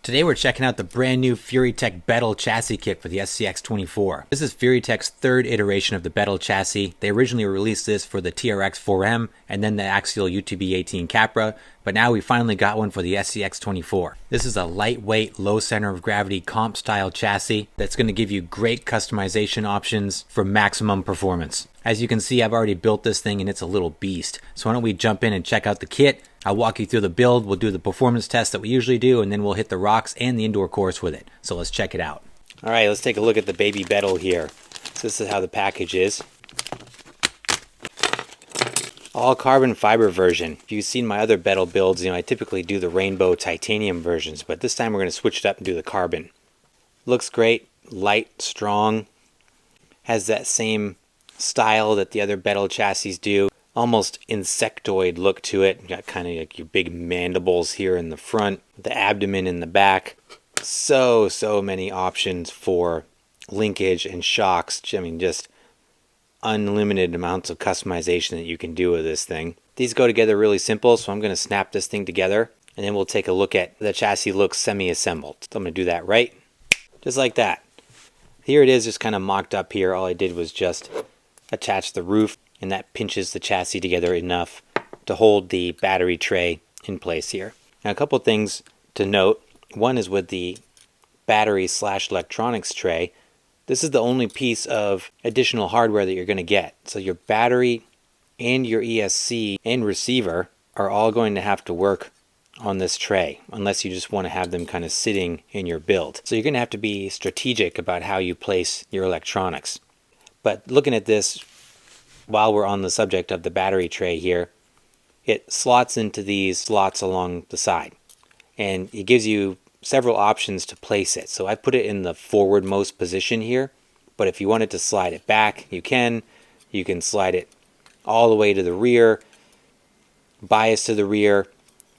Today we're checking out the brand new Furitek Bettle chassis kit for the SCX24. This is Furitek's third iteration of the Bettle chassis. They originally released this for the TRX 4M and then the axial UTB18 Capra, but now we finally got one for the SCX24. This is a lightweight, low center of gravity comp style chassis that's going to give you great customization options for maximum performance. As you can see, I've already built this thing and it's a little beast. So why don't we jump in and check out the kit. I'll walk you through the build, we'll do the performance test that we usually do, and then we'll hit the rocks and the indoor course with it. So let's check it out. Alright, let's take a look at the baby Bettle here. So this is how the package is. All carbon fiber version. If you've seen my other Bettle builds, I typically do the rainbow titanium versions, but this time we're going to switch it up and do the carbon. Looks great, light, strong, has that same style that the other Bettle chassis do. Almost insectoid look to it. You got kind of like your big mandibles here in the front, the abdomen in the back. So many options for linkage and shocks. I mean, just unlimited amounts of customization that you can do with this thing. These go together really simple, so I'm going to snap this thing together and then we'll take a look at the chassis looks semi-assembled. So I'm going to do that right, just like that. Here it is, just kind of mocked up here. All I did was just attach the roof, and that pinches the chassis together enough to hold the battery tray in place here. Now a couple things to note. One is with the battery/electronics tray, this is the only piece of additional hardware that you're going to get. So your battery and your ESC and receiver are all going to have to work on this tray, unless you just want to have them kind of sitting in your build. So you're going to have to be strategic about how you place your electronics. But looking at this, while we're on the subject of the battery tray here, it slots into these slots along the side. And it gives you several options to place it. So I put it in the forwardmost position here, but if you wanted to slide it back, you can. You can slide it all the way to the rear, bias to the rear,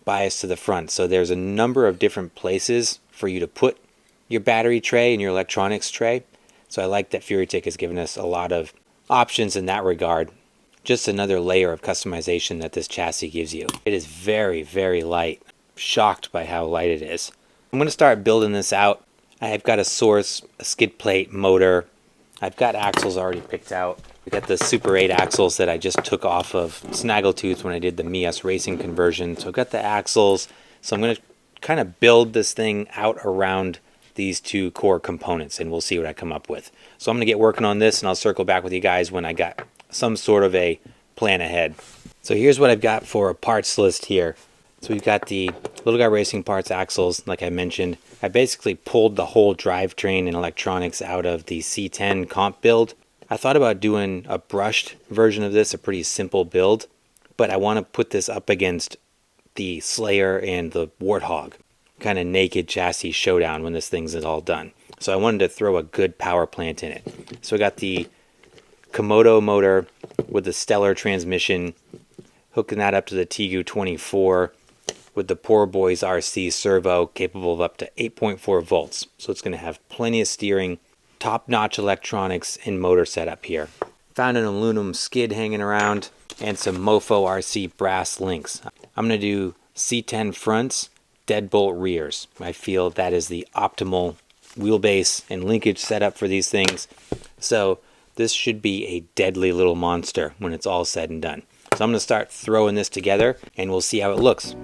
bias to the front. So there's a number of different places for you to put your battery tray and your electronics tray. So I like that Furitek has given us a lot of options in that regard. Just another layer of customization that this chassis gives you. It is very, very light. Shocked by how light it is. I'm going to start building this out. I have got a source, a skid plate, motor. I've got axles already picked out. I got the Super 8 axles that I just took off of Snaggletooth when I did the Mias racing conversion. So I've got the axles. So I'm going to kind of build this thing out around these two core components, and we'll see what I come up with. So I'm going to get working on this, and I'll circle back with you guys when I got some sort of a plan ahead. So here's what I've got for a parts list here. So we've got the Little Guy Racing Parts axles, like I mentioned. I basically pulled the whole drivetrain and electronics out of the C10 comp build. I thought about doing a brushed version of this, a pretty simple build, but I want to put this up against the Slayer and the Warthog. Kind of naked chassis showdown when this thing's all done. So I wanted to throw a good power plant in it. So I got the Komodo motor with the Stellar transmission, hooking that up to the Tegu 24 with the Poor Boys RC servo capable of up to 8.4 volts. So it's going to have plenty of steering, top-notch electronics and motor setup here. Found an aluminum skid hanging around and some Mofo RC brass links. I'm going to do C10 fronts, deadbolt rears. I feel that is the optimal wheelbase and linkage setup for these things. So this should be a deadly little monster when it's all said and done. So I'm going to start throwing this together and we'll see how it looks.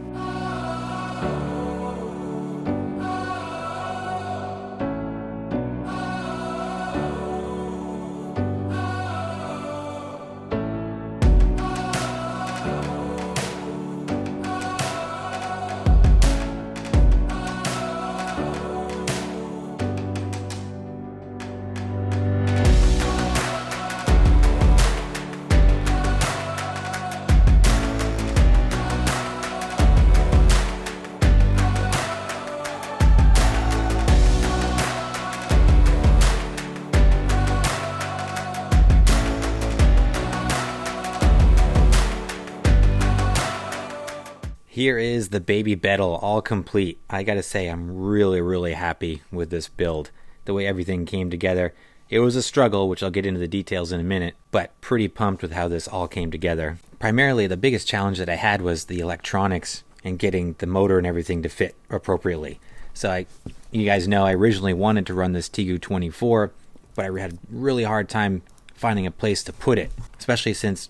Here is the baby Bettle all complete. I gotta say, I'm really happy with this build. The way everything came together. It was a struggle, which I'll get into the details in a minute, but pretty pumped with how this all came together. Primarily, the biggest challenge that I had was the electronics and getting the motor and everything to fit appropriately. So you guys know I originally wanted to run this TU24, but I had a really hard time finding a place to put it, especially since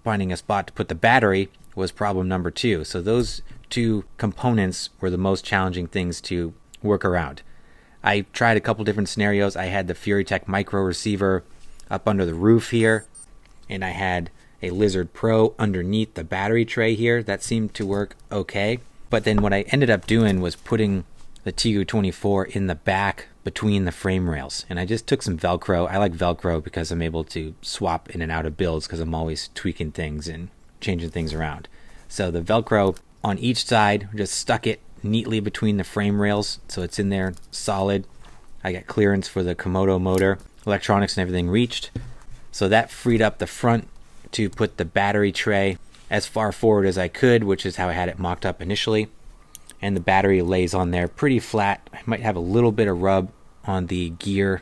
finding a spot to put the battery was problem number 2. So those two components were the most challenging things to work around. I tried a couple different scenarios. I had the Furitek micro receiver up under the roof here, and I had a Lizard Pro underneath the battery tray here. That seemed to work okay. But then what I ended up doing was putting the TU24 in the back between the frame rails. And I just took some Velcro. I like Velcro because I'm able to swap in and out of builds because I'm always tweaking things and changing things around. So the Velcro on each side, just stuck it neatly between the frame rails so it's in there solid. I got clearance for the Komodo motor. Electronics and everything reached. So that freed up the front to put the battery tray as far forward as I could, which is how I had it mocked up initially. And the battery lays on there pretty flat. I might have a little bit of rub on the gear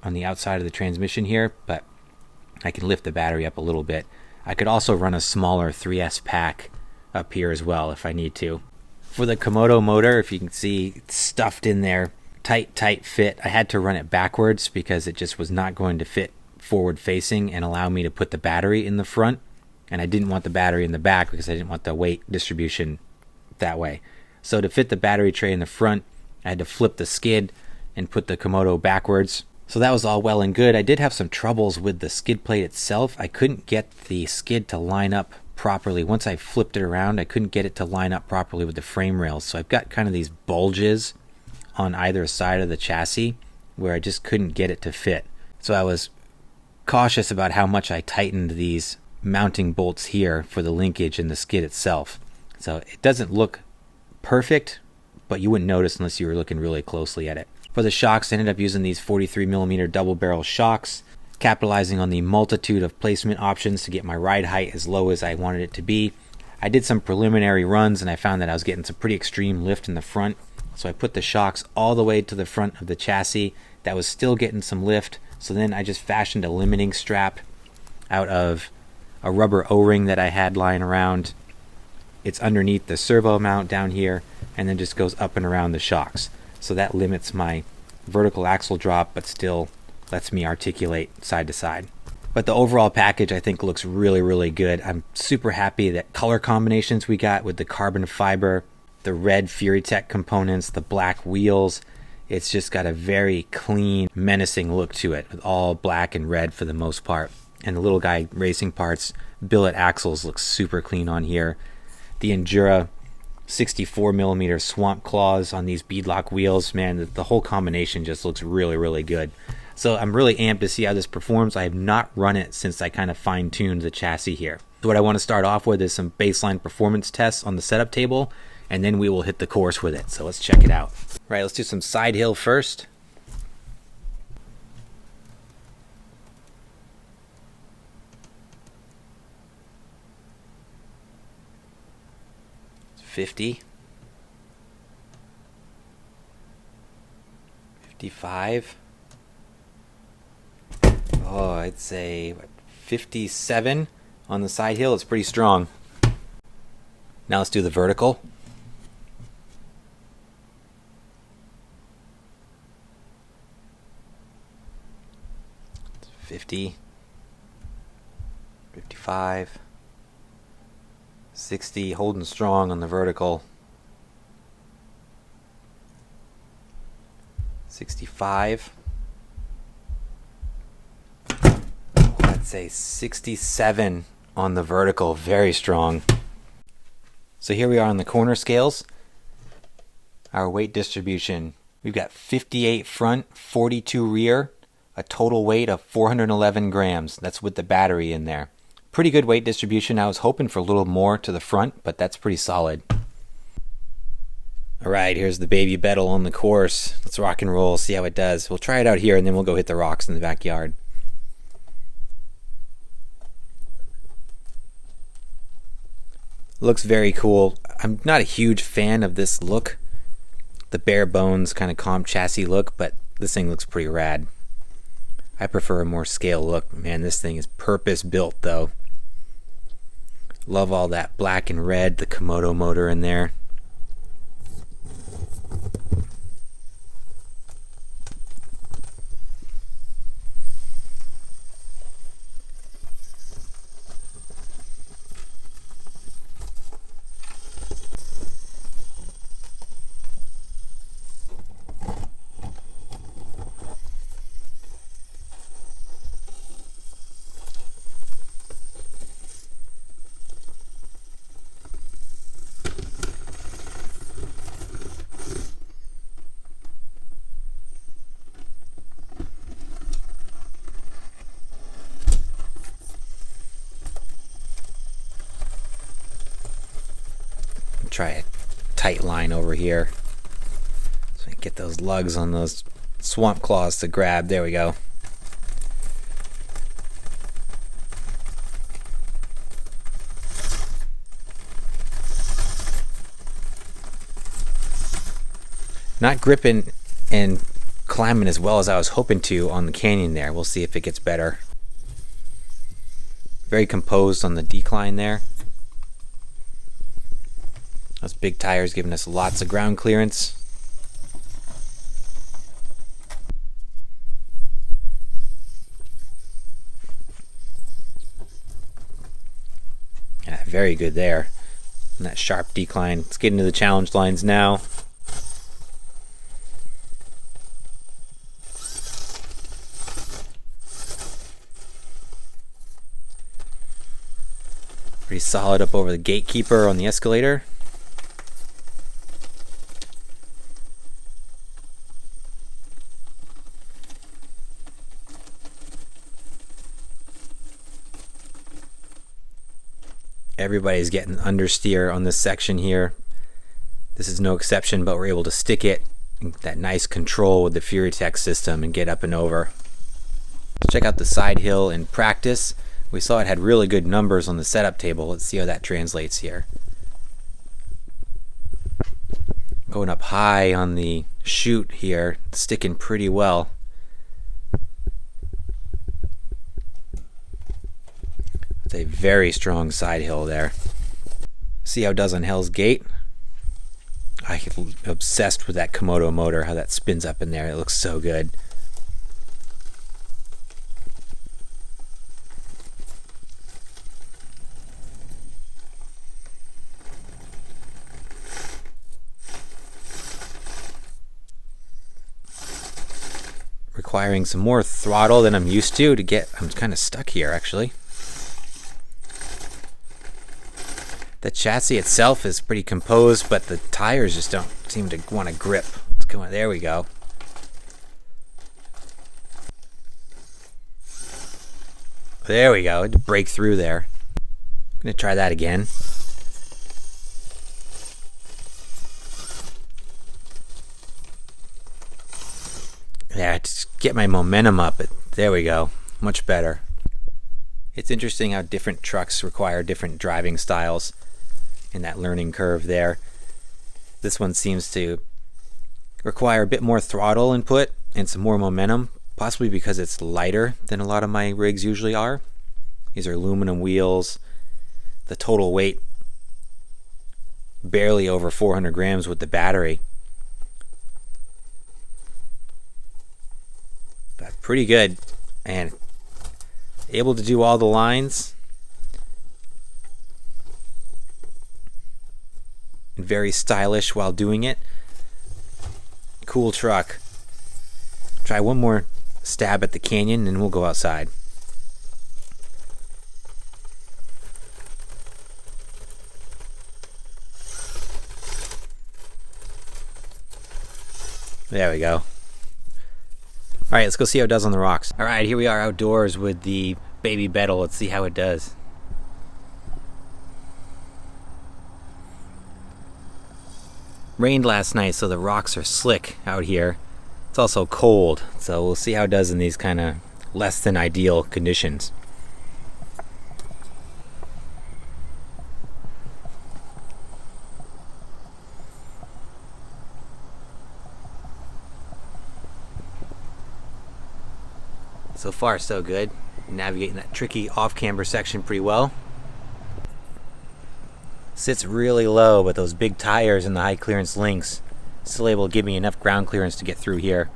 on the outside of the transmission here, but I can lift the battery up a little bit. I could also run a smaller 3S pack up here as well if I need to. For the Komodo motor, if you can see, it's stuffed in there. Tight fit. I had to run it backwards because it just was not going to fit forward facing and allow me to put the battery in the front. And I didn't want the battery in the back because I didn't want the weight distribution that way. So to fit the battery tray in the front, I had to flip the skid and put the Komodo backwards. So that was all well and good. I did have some troubles with the skid plate itself. I couldn't get the skid to line up properly. Once I flipped it around, I couldn't get it to line up properly with the frame rails. So I've got kind of these bulges on either side of the chassis where I just couldn't get it to fit. So I was cautious about how much I tightened these mounting bolts here for the linkage and the skid itself. So it doesn't look perfect, but you wouldn't notice unless you were looking really closely at it. For the shocks, I ended up using these 43mm double barrel shocks, capitalizing on the multitude of placement options to get my ride height as low as I wanted it to be. I did some preliminary runs and I found that I was getting some pretty extreme lift in the front, so I put the shocks all the way to the front of the chassis. That was still getting some lift, so then I just fashioned a limiting strap out of a rubber O-ring that I had lying around. It's underneath the servo mount down here and then just goes up and around the shocks. So that limits my vertical axle drop but still lets me articulate side to side. But the overall package I think looks really, really good. I'm super happy that color combinations we got with the carbon fiber, the red Furitek components, the black wheels. It's just got a very clean, menacing look to it with all black and red for the most part. And the little guy racing parts, billet axles look super clean on here. The Endura 64mm swamp claws on these beadlock wheels, man, the whole combination just looks really, really good. So I'm really amped to see how this performs. I have not run it since I kind of fine-tuned the chassis here. So what I want to start off with is some baseline performance tests on the setup table, and then we will hit the course with it. So let's check it out. Right, let's do some side hill first. It's 50. 55. Oh, I'd say 57 on the side hill. It's pretty strong. Now let's do the vertical. 50, 55, 60, holding strong on the vertical. 65. I'd say 67 on the vertical, very strong. So here we are on the corner scales. Our weight distribution, we've got 58 front, 42 rear, a total weight of 411 grams. That's with the battery in there. Pretty good weight distribution. I was hoping for a little more to the front, but that's pretty solid. All right, here's the baby Bettle on the course. Let's rock and roll, see how it does. We'll try it out here and then we'll go hit the rocks in the backyard. Looks very cool. I'm not a huge fan of this look, the bare bones kind of comp chassis look, but this thing looks pretty rad. I prefer a more scale look. Man, this thing is purpose built though. Love all that black and red, the Komodo motor in there. try a tight line over here. So I can get those lugs on those swamp claws to grab. There we go. Not gripping and climbing as well as I was hoping to on the canyon there. We'll see if it gets better. Very composed on the decline there. Those big tires giving us lots of ground clearance. Yeah, very good there. And that sharp decline. Let's get into the challenge lines now. Pretty solid up over the gatekeeper on the escalator. Everybody's getting understeer on this section here. This is no exception, but we're able to stick it in that nice control with the Furitek system and get up and over. Let's check out the side hill in practice. We saw it had really good numbers on the setup table. Let's see how that translates here. Going up high on the chute here, sticking pretty well. It's a very strong side hill there. See how it does on Hell's Gate. I'm obsessed with that Komodo motor, how that spins up in there. It looks so good. Requiring some more throttle than I'm used to get. I'm kind of stuck here actually. The chassis itself is pretty composed, but the tires just don't seem to want to grip. Let's go on. There we go. There we go. Break through there. I'm gonna try that again. Yeah, just get my momentum up. There we go. Much better. It's interesting how different trucks require different driving styles in that learning curve there. This one seems to require a bit more throttle input and some more momentum, possibly because it's lighter than a lot of my rigs usually are. These are aluminum wheels. The total weight barely over 400 grams with the battery. But pretty good, and able to do all the lines. And very stylish while doing it. Cool truck. Try one more stab at the canyon and we'll go outside. There we go. Alright, let's go see how it does on the rocks. Alright, here we are outdoors with the baby Bettle. Let's see how it does. Rained last night, so the rocks are slick out here. It's also cold, so we'll see how it does in these kind of less than ideal conditions. So far, so good. Navigating that tricky off-camber section pretty well. Sits really low, but those big tires and the high clearance links still able to give me enough ground clearance to get through here.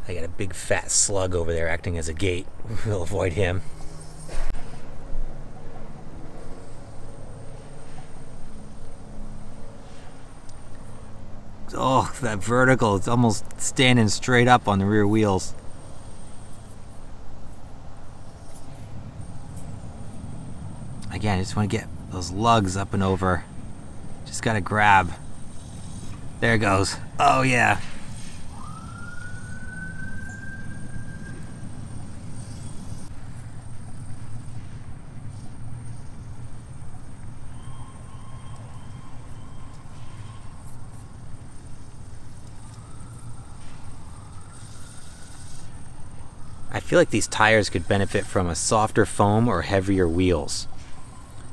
I got a big fat slug over there acting as a gate. We'll avoid him. Oh, that vertical, it's almost standing straight up on the rear wheels. Again, I just want to get those lugs up and over Just gotta grab. There it goes. Oh yeah. I feel like these tires could benefit from a softer foam or heavier wheels.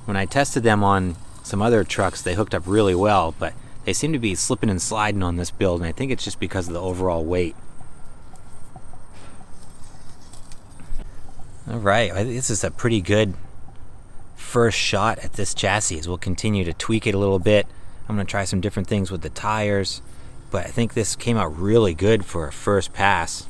When I tested them on some other trucks, they hooked up really well, but they seem to be slipping and sliding on this build, and I think it's just because of the overall weight. Alright, I think this is a pretty good first shot at this chassis, as we'll continue to tweak it a little bit. I'm going to try some different things with the tires, but I think this came out really good for a first pass.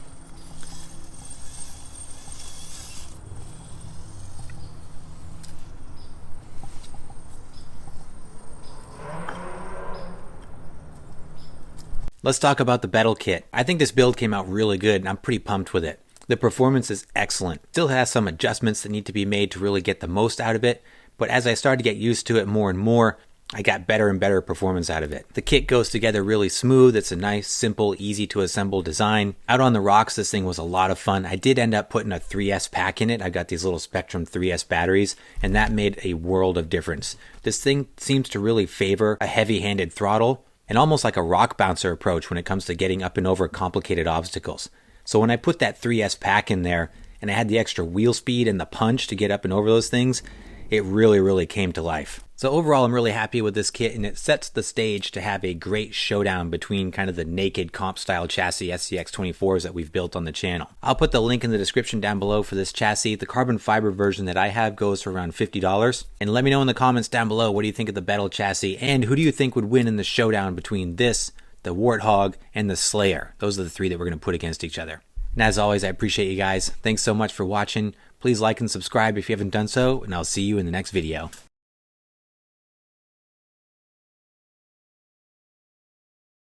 Let's talk about the Bettle kit. I think this build came out really good and I'm pretty pumped with it. The performance is excellent. Still has some adjustments that need to be made to really get the most out of it, but as I started to get used to it more and more, I got better and better performance out of it. The kit goes together really smooth. It's a nice, simple, easy to assemble design. Out on the rocks, this thing was a lot of fun. I did end up putting a 3S pack in it. I got these little Spectrum 3S batteries, and that made a world of difference. This thing seems to really favor a heavy-handed throttle, and almost like a rock bouncer approach when it comes to getting up and over complicated obstacles. So when I put that 3S pack in there, and I had the extra wheel speed and the punch to get up and over those things, it really came to life. So overall, I'm really happy with this kit, and it sets the stage to have a great showdown between kind of the naked comp style chassis SCX24s that we've built on the channel. I'll put the link in the description down below for this chassis. The carbon fiber version that I have goes for around $50. And let me know in the comments down below, what do you think of the Bettle chassis, and who do you think would win in the showdown between this, the Warthog, and the Slayer? Those are the three that we're going to put against each other. And as always, I appreciate you guys. Thanks so much for watching. Please like and subscribe if you haven't done so, and I'll see you in the next video.